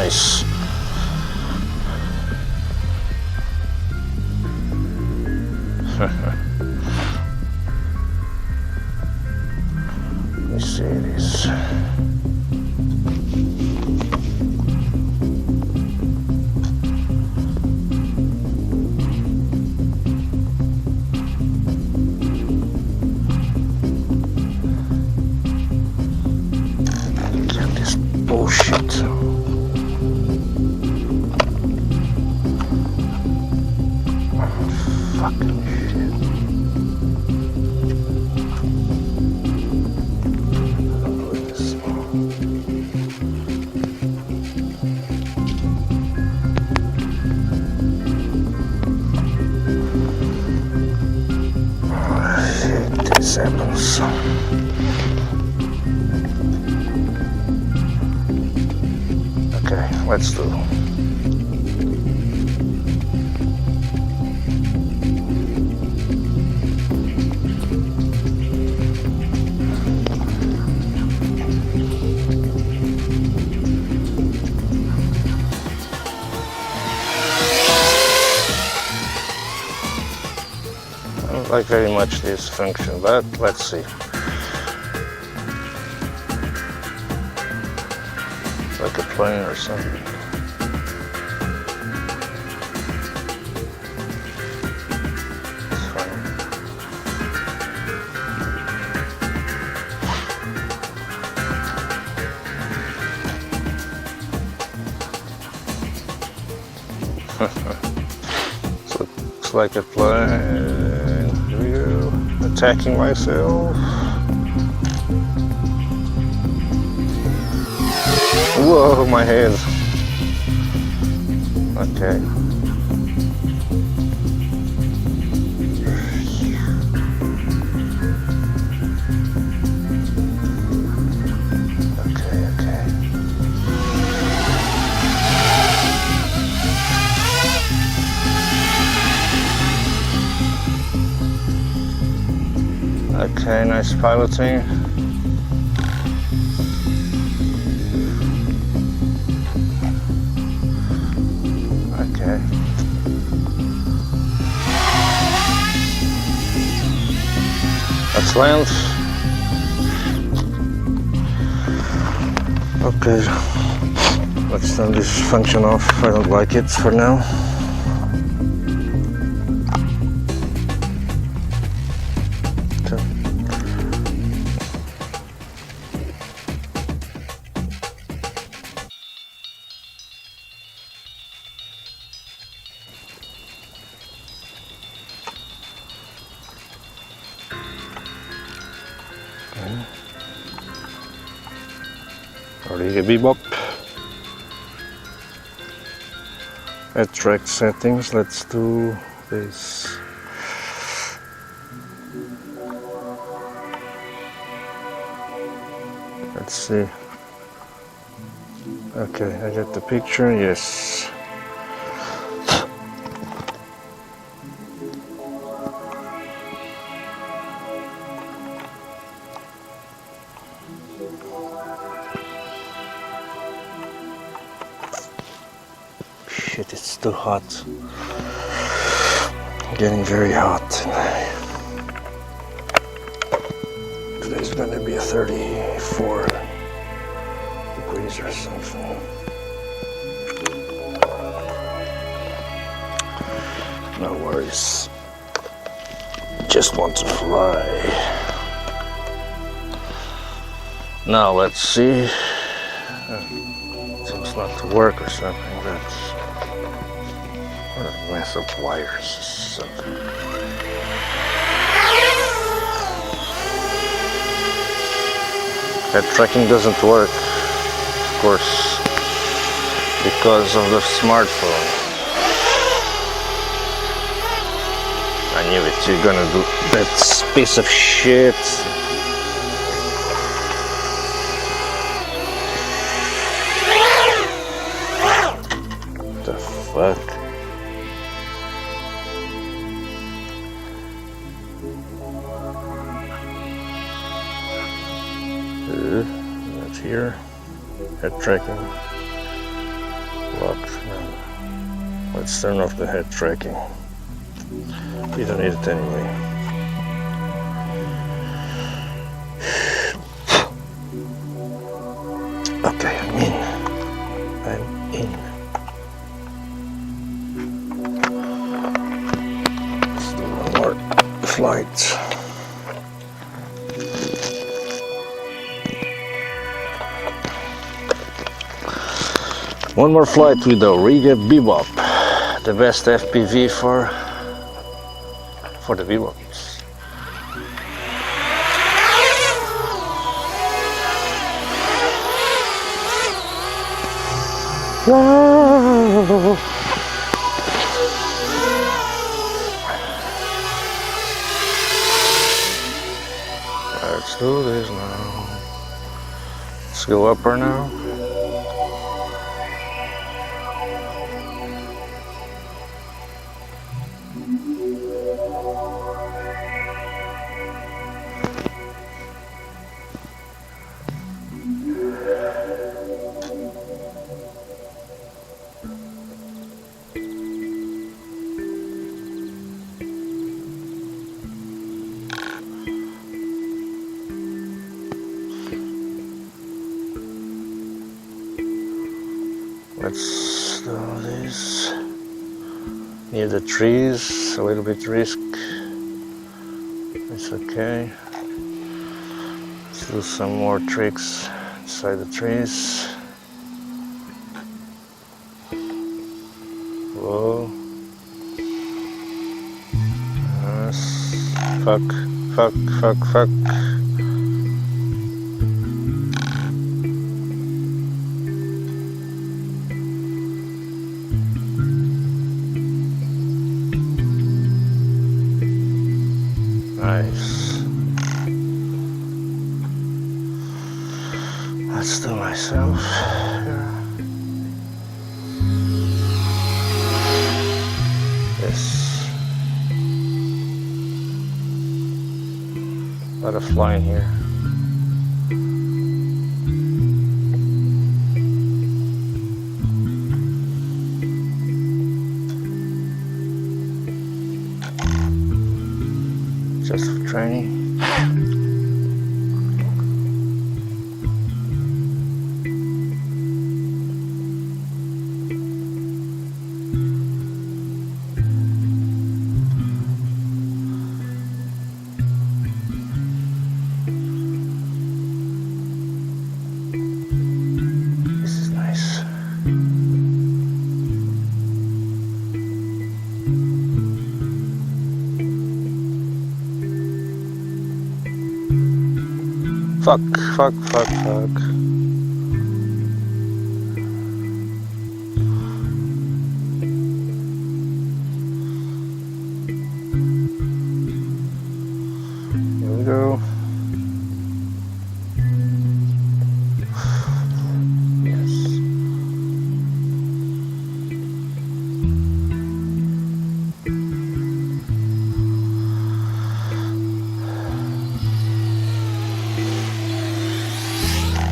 nice. Let me see this. Get this bullshit. Fucking shit. This happens. Okay, let's do. I don't like very much this function, but let's see. It's like a plane or something. It's fine. So it looks like a plane. Here we go. Attacking myself. Whoa, my head. Okay. Okay, nice piloting. Okay. Let's land. Okay. Let's turn this function off. I don't like it for now. Auriga Bebop. At track settings, let's do this. Let's see. Okay, I get the picture, yes. Shit, it's too hot. Getting very hot. Today's gonna be a 34 degrees or something. No worries. Just want to fly. Now let's see. Seems not to work or something. That's what a mess of wires. Something. That tracking doesn't work, of course, because of the smartphone. I knew it. You're gonna do that piece of shit. What the fuck? That's here. Head tracking. Lock. Let's turn off the head tracking. We don't need it anyway. Okay, I'm in. Let's do one more flight. One more flight with the Auriga Bebop, the best FPV for the Bebops. Let's do this now. Let's go upper now. Let's do this near the trees, a little bit risk. It's okay. Let's do some more tricks inside the trees. Whoa. Yes. Fuck. Nice. Let's do myself here. Yes. A lot of flying here. Just for training. This is nice. Fuck. Here we go. Yes.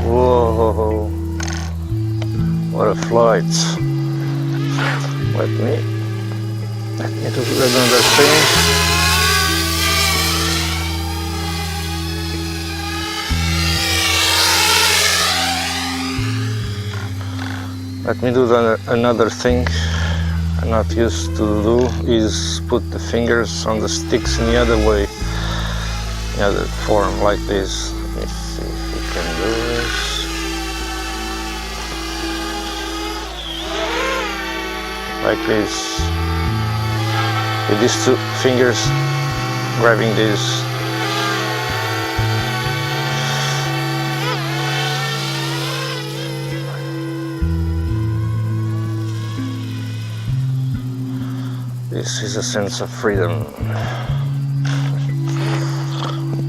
Whoa, what a flight. Let me do another thing. Let me do another thing I'm not used to do is put the fingers on the sticks in the other way, the other form, like this. Let me see if we can do this. Like this, with these two fingers grabbing this. This is a sense of freedom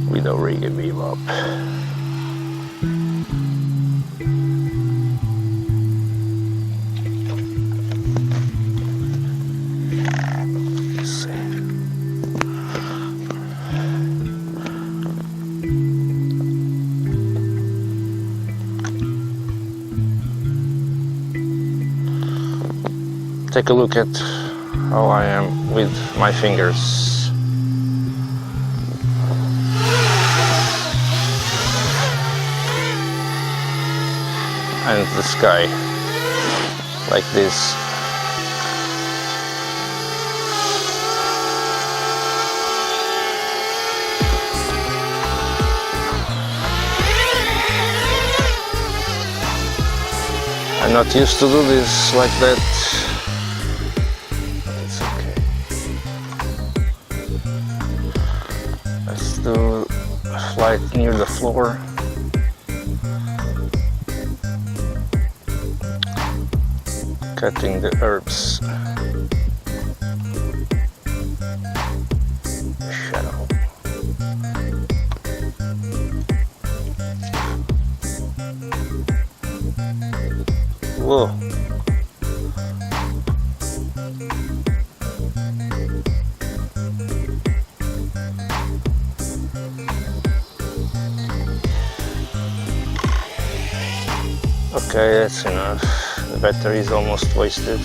with Auriga Bebop. take a look at how I am with my fingers. And the sky, like this. I'm not used to do this like that. It's okay. Let's do a flight near the floor. Cutting the herbs. Shadow. Whoa. Okay, that's enough. The battery is almost wasted.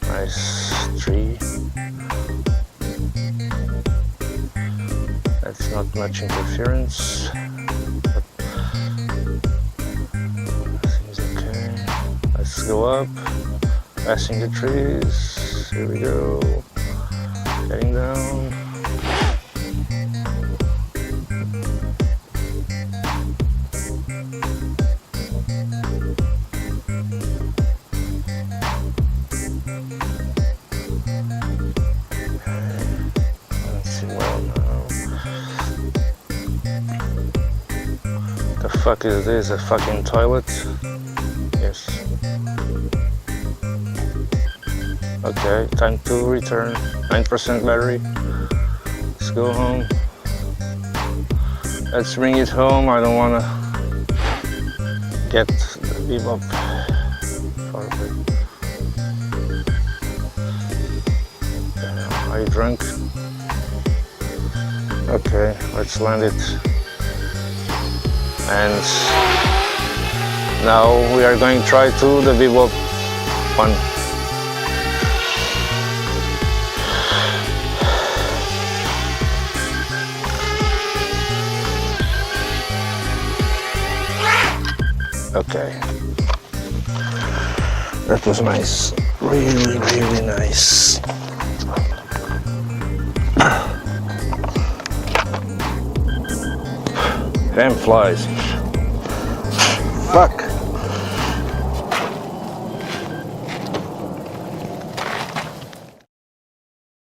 Nice tree. That's not much interference, but seems okay. Let's go up, passing the trees. Here we go. Getting down. The fuck is this? A fucking toilet? Yes. Okay, time to return. 9% battery. Let's go home. Let's bring it home. I don't wanna get the Bebop far away. Are you drunk? Okay, let's land it. And now we are going to try to the Bebop one. Okay, that was nice, really nice. Damn flies. Fuck.